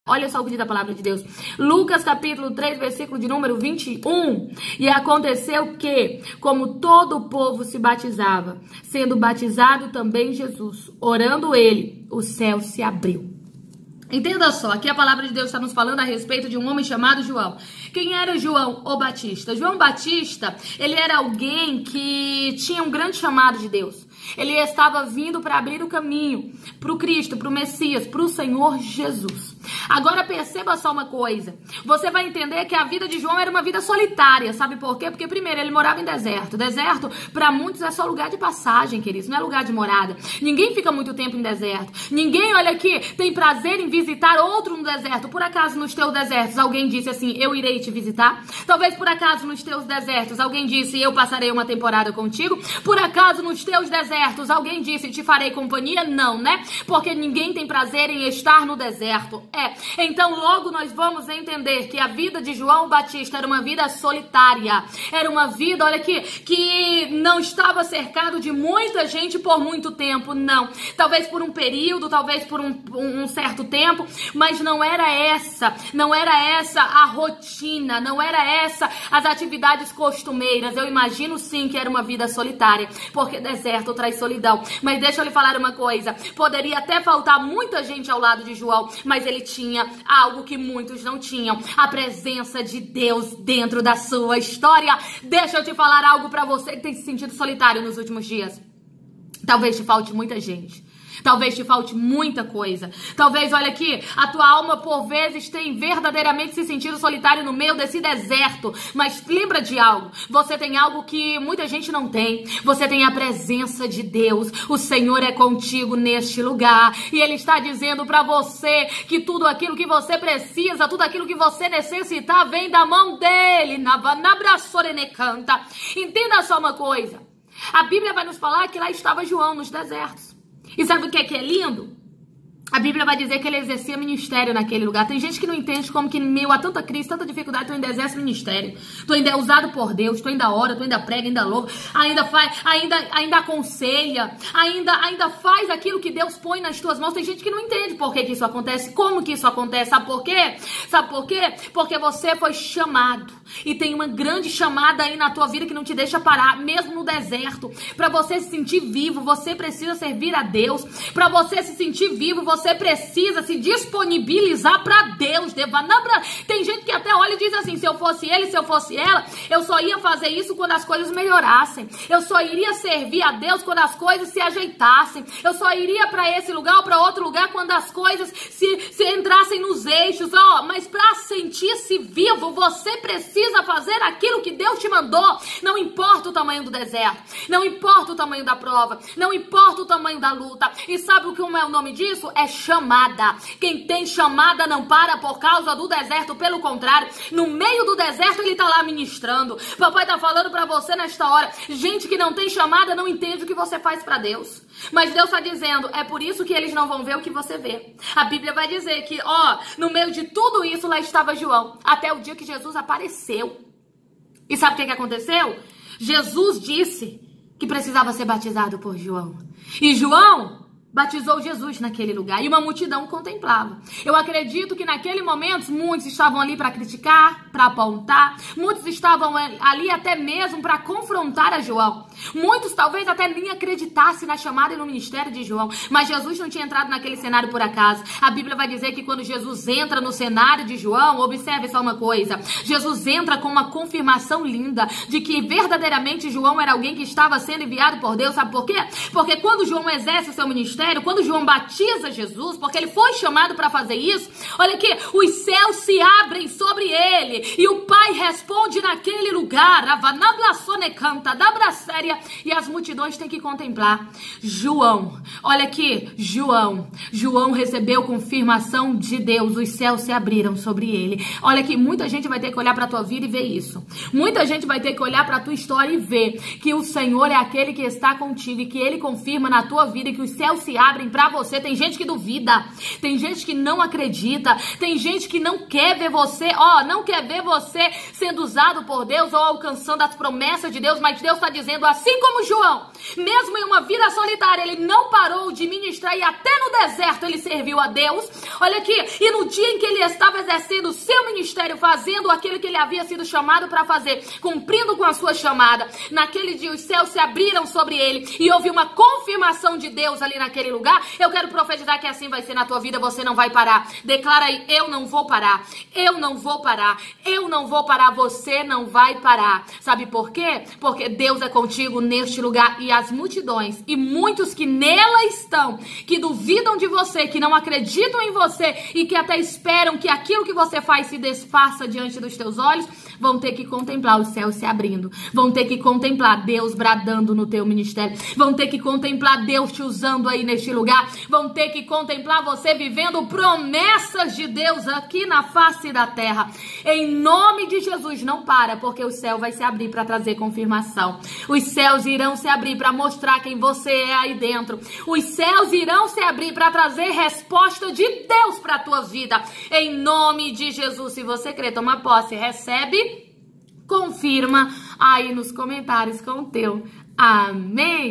Olha só o que diz a palavra de Deus. Lucas capítulo 3, versículo de número 21. E aconteceu que, como todo o povo se batizava, sendo batizado também Jesus, orando ele, o céu se abriu. Entenda só, aqui a palavra de Deus está nos falando a respeito de um homem chamado João. Quem era João o Batista? João Batista, ele era alguém que tinha um grande chamado de Deus. Ele estava vindo para abrir o caminho para o Cristo, para o Messias, para o Senhor Jesus. Agora perceba só uma coisa. Você vai entender que a vida de João era uma vida solitária. Sabe por quê? Porque primeiro ele morava em deserto. Deserto para muitos é só lugar de passagem, queridos. Não é lugar de morada. Ninguém fica muito tempo em deserto. Ninguém, olha aqui, tem prazer em visitar outro no deserto. Por acaso nos teus desertos alguém disse assim, eu irei te visitar? Talvez por acaso nos teus desertos alguém disse, eu passarei uma temporada contigo? Por acaso nos teus desertos alguém disse, te farei companhia? Não, né? Porque ninguém tem prazer em estar no deserto. Então logo nós vamos entender que a vida de João Batista era uma vida solitária. Era uma vida, olha aqui, que não estava cercado de muita gente por muito tempo, não. Talvez por um período, talvez por um certo tempo, mas não era essa a rotina, não era essa as atividades costumeiras. Eu imagino sim que era uma vida solitária, porque deserto traz solidão. Mas deixa eu lhe falar uma coisa, poderia até faltar muita gente ao lado de João, mas ele tinha algo que muitos não tinham, a presença de Deus dentro da sua história. Deixa eu te falar algo pra você que tem se sentido solitário nos últimos dias. Talvez te falte muita gente. Talvez te falte muita coisa. Talvez, olha aqui, a tua alma por vezes tem verdadeiramente se sentido solitário no meio desse deserto. Mas lembra de algo. Você tem algo que muita gente não tem. Você tem a presença de Deus. O Senhor é contigo neste lugar. E Ele está dizendo pra você que tudo aquilo que você precisa, tudo aquilo que você necessitar vem da mão dEle. Canta. Entenda só uma coisa. A Bíblia vai nos falar que lá estava João nos desertos. E sabe o que é lindo? A Bíblia vai dizer que ele exercia ministério naquele lugar. Tem gente que não entende como que em meio a tanta crise, tanta dificuldade, tu ainda exerce ministério. Tu ainda é usado por Deus, tu ainda ora, tu ainda prega, ainda louva, ainda faz, ainda aconselha, ainda faz aquilo que Deus põe nas tuas mãos. Tem gente que não entende por que isso acontece, como que isso acontece. Sabe por quê? Sabe por quê? Porque você foi chamado. E tem uma grande chamada aí na tua vida que não te deixa parar, mesmo no deserto. Pra você se sentir vivo, você precisa servir a Deus. Pra você se sentir vivo, você precisa se disponibilizar pra Deus. Tem gente que até olha e diz assim, se eu fosse ele, se eu fosse ela, eu só ia fazer isso quando as coisas melhorassem. Eu só iria servir a Deus quando as coisas se ajeitassem. Eu só iria pra esse lugar ou pra outro lugar quando as coisas se entrassem nos eixos. Mas pra sentir-se vivo, você precisa fazer aquilo que Deus te mandou. Não importa o tamanho do deserto, não importa o tamanho da prova, não importa o tamanho da luta. E sabe o que é o nome disso? É chamada. Quem tem chamada não para por causa do deserto, pelo contrário, no meio do deserto ele tá lá ministrando. Papai tá falando pra você nesta hora, gente que não tem chamada não entende o que você faz pra Deus. Mas Deus tá dizendo, é por isso que eles não vão ver o que você vê. A Bíblia vai dizer que, no meio de tudo isso lá estava João, até o dia que Jesus apareceu. E sabe o que aconteceu? Jesus disse que precisava ser batizado por João. E João batizou Jesus naquele lugar. E uma multidão contemplava. Eu acredito que naquele momento muitos estavam ali para criticar, para apontar. Muitos estavam ali até mesmo para confrontar a João. Muitos talvez até nem acreditassem na chamada e no ministério de João. Mas Jesus não tinha entrado naquele cenário por acaso. A Bíblia vai dizer que quando Jesus entra no cenário de João, observe só uma coisa. Jesus entra com uma confirmação linda de que verdadeiramente João era alguém que estava sendo enviado por Deus. Sabe por quê? Porque quando João exerce o seu ministério, quando João batiza Jesus, porque ele foi chamado para fazer isso, olha aqui, os céus se abrem sobre ele e o Pai responde naquele lugar, e as multidões têm que contemplar. João, olha aqui, João recebeu confirmação de Deus, os céus se abriram sobre ele. Olha aqui, muita gente vai ter que olhar para tua vida e ver isso. Muita gente vai ter que olhar para tua história e ver que o Senhor é aquele que está contigo e que ele confirma na tua vida e que os céus se se abrem pra você. Tem gente que duvida, tem gente que não acredita, tem gente que não quer ver você, não quer ver você sendo usado por Deus ou alcançando as promessas de Deus, mas Deus está dizendo, assim como João, mesmo em uma vida solitária, ele não parou de ministrar e até no deserto ele serviu a Deus. Olha aqui, e no dia em que ele estava exercendo o seu ministério, fazendo aquilo que ele havia sido chamado para fazer, cumprindo com a sua chamada, naquele dia os céus se abriram sobre ele e houve uma confirmação de Deus ali naquele lugar. Eu quero profetizar que assim vai ser na tua vida, você não vai parar. Declara aí, eu não vou parar, eu não vou parar, eu não vou parar, você não vai parar. Sabe por quê? Porque Deus é contigo neste lugar e as multidões e muitos que nela estão, que duvidam de você, que não acreditam em você e que até esperam que aquilo que você faz se desfaça diante dos teus olhos, vão ter que contemplar os céus se abrindo, vão ter que contemplar Deus bradando no teu ministério, vão ter que contemplar Deus te usando aí neste lugar, vão ter que contemplar você vivendo promessas de Deus aqui na face da terra. Em nome de Jesus, não para, porque o céu vai se abrir para trazer confirmação. Os céus irão se abrir para mostrar quem você é aí dentro. Os céus irão se abrir para trazer resposta de Deus para a tua vida. Em nome de Jesus, se você crê, toma posse, recebe, confirma aí nos comentários com o teu amém.